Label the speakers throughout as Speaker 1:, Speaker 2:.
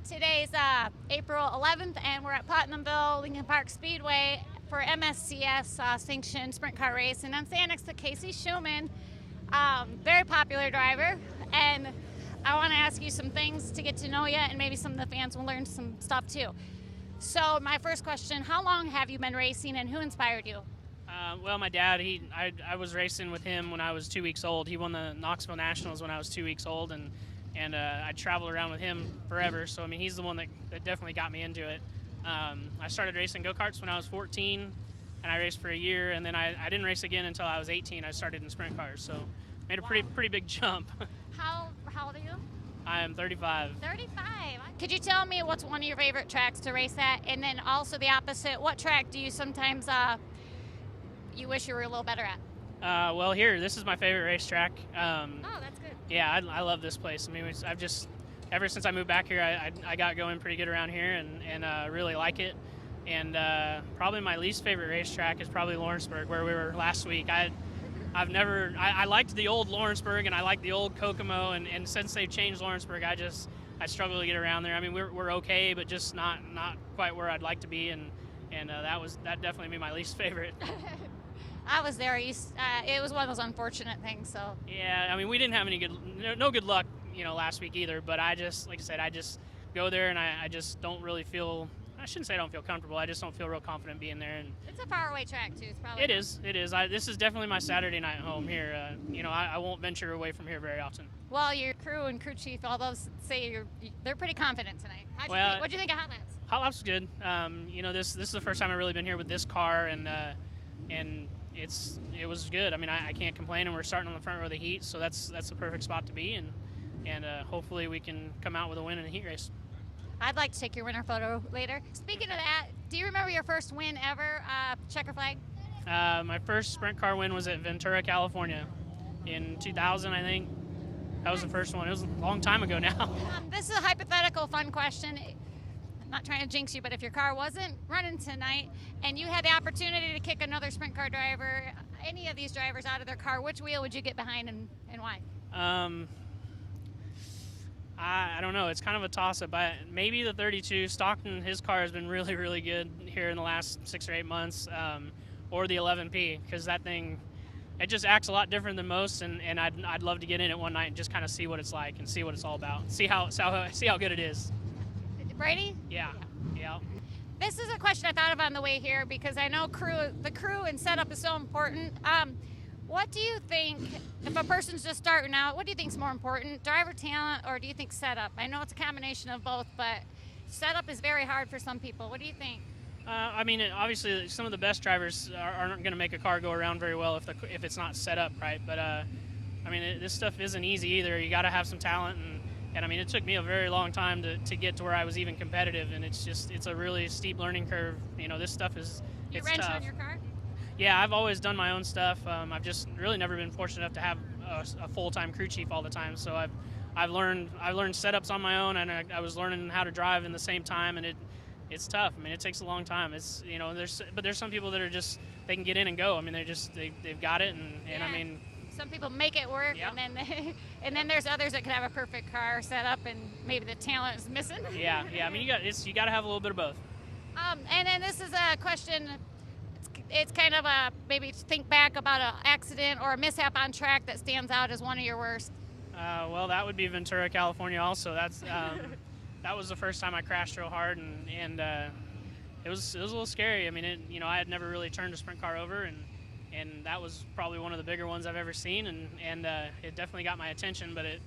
Speaker 1: today's April 11th, and we're at Putnamville Lincoln Park Speedway for MSCS sanctioned sprint car race, and I'm standing next to Casey Shuman, very popular driver, and I want to ask you some things to get to know you, and maybe some of the fans will learn some stuff too. So my first question, how long have you been racing, and who inspired you?
Speaker 2: Well, my dad, I was racing with him when I was 2 weeks old. He won the Knoxville Nationals when I was 2 weeks old, and I traveled around with him forever. So, I mean, he's the one that definitely got me into it. I started racing go-karts when I was 14, and I raced for a year, and then I didn't race again until I was 18. I started in sprint cars, so made a pretty big jump.
Speaker 1: How old are you?
Speaker 2: I am 35.
Speaker 1: 35. Could you tell me what's one of your favorite tracks to race at? And then also the opposite, what track do you sometimes you wish you were a little better at?
Speaker 2: Well, this is my favorite racetrack.
Speaker 1: Oh, that's good.
Speaker 2: Yeah, I love this place. I mean, ever since I moved back here, I got going pretty good around here and really like it. And probably my least favorite racetrack is probably Lawrenceburg, where we were last week. I liked the old Lawrenceburg and I liked the old Kokomo, and since they've changed Lawrenceburg, I struggle to get around there. I mean, we're okay, but just not quite where I'd like to be, and that definitely be my least favorite.
Speaker 1: I was there. It was one of those unfortunate things. So
Speaker 2: yeah, I mean, we didn't have no good luck, last week either. But I just go there, and I just don't really feel. I shouldn't say I don't feel comfortable. I just don't feel real confident being there. And
Speaker 1: it's a faraway track too. It's probably.
Speaker 2: It is. This is definitely my Saturday night home here. I won't venture away from here very often.
Speaker 1: Well, your crew and crew chief, all those say they're pretty confident tonight. What'd you think of Hot Laps?
Speaker 2: Hot Laps was good. This is the first time I've really been here with this car, and it was good. I mean, I can't complain, and we're starting on the front row of the heat, so that's the perfect spot to be, and hopefully we can come out with a win in the heat race.
Speaker 1: I'd like to take your winner photo later. Speaking of that, do you remember your first win ever, checker flag?
Speaker 2: My first sprint car win was at Ventura, California in 2000, I think. That was the first one. It was a long time ago now.
Speaker 1: This is a hypothetical fun question. I'm not trying to jinx you, but if your car wasn't running tonight and you had the opportunity to kick another sprint car driver, any of these drivers out of their car, which wheel would you get behind and why?
Speaker 2: I don't know. It's kind of a toss-up. Maybe the 32. Stockton, his car has been really, really good here in the last 6 or 8 months, or the 11P, because that thing, it just acts a lot different than most, and I'd love to get in it one night and just kind of see what it's like and see what it's all about. See how good it is.
Speaker 1: Brady?
Speaker 2: Yeah.
Speaker 1: This is a question I thought of on the way here because I know the crew and setup is so important. What do you think, if a person's just starting out, what do you think is more important, driver talent or do you think setup? I know it's a combination of both, but setup is very hard for some people. What do you think?
Speaker 2: I mean, obviously, some of the best drivers aren't going to make a car go around very well if it's not set up right. But I mean, this stuff isn't easy either. You got to have some talent, and I mean, it took me a very long time to get to where I was even competitive, and it's a really steep learning curve. This stuff is
Speaker 1: You wrench
Speaker 2: tough.
Speaker 1: on your car?
Speaker 2: Yeah, I've always done my own stuff. I've just really never been fortunate enough to have a full-time crew chief all the time. So I've learned setups on my own, and I was learning how to drive in the same time, and it's tough. I mean, it takes a long time. It's there's some people that are just, they can get in and go. I mean, they've got it, and
Speaker 1: Yeah.
Speaker 2: I mean,
Speaker 1: Some people make it work,
Speaker 2: Yeah.
Speaker 1: and then there's others that could have a perfect car set up, and maybe the talent is missing.
Speaker 2: yeah. I mean, you got to have a little bit of both.
Speaker 1: And then this is a question. It's kind of maybe think back about an accident or a mishap on track that stands out as one of your worst.
Speaker 2: Well, that would be Ventura, California. Also, that was the first time I crashed real hard, and it was a little scary. I mean, I had never really turned a sprint car over, and that was probably one of the bigger ones I've ever seen, and it definitely got my attention, but it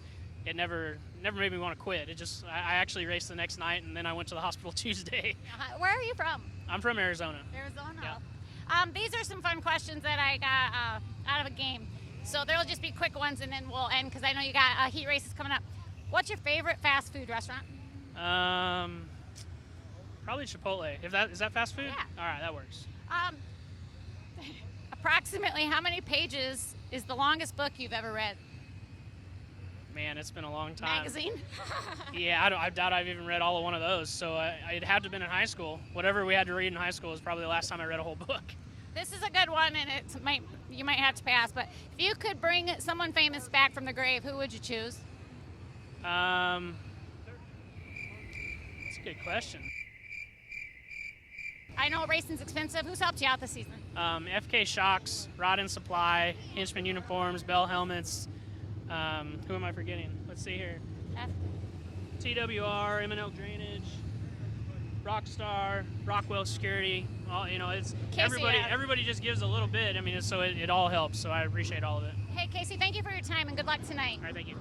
Speaker 2: never made me want to quit. I actually raced the next night, and then I went to the hospital Tuesday.
Speaker 1: Where are you from?
Speaker 2: I'm from Arizona.
Speaker 1: Arizona.
Speaker 2: Yeah.
Speaker 1: These are some fun questions that I got out of a game. So there'll just be quick ones, and then we'll end because I know you got heat races coming up. What's your favorite fast food restaurant?
Speaker 2: Probably Chipotle. Is that fast food?
Speaker 1: Yeah.
Speaker 2: All right, that works.
Speaker 1: Approximately how many pages is the longest book you've ever read?
Speaker 2: Man, it's been a long time.
Speaker 1: Magazine?
Speaker 2: Yeah, I doubt I've even read all of one of those. So it had to have been in high school. Whatever we had to read in high school was probably the last time I read a whole book.
Speaker 1: This is a good one, and you might have to pass. But if you could bring someone famous back from the grave, who would you choose?
Speaker 2: Good question.
Speaker 1: I know racing's expensive. Who's helped you out this season?
Speaker 2: FK Shocks, Rod and Supply, Hinchman Uniforms, Bell Helmets. Who am I forgetting? Let's see here. TWR, M&L Drainage, Rockstar, Rockwell Security. All, it's everybody. Everybody just gives a little bit. I mean, so it all helps. So I appreciate all of it.
Speaker 1: Hey, Casey, thank you for your time and good luck tonight.
Speaker 2: All right, thank you.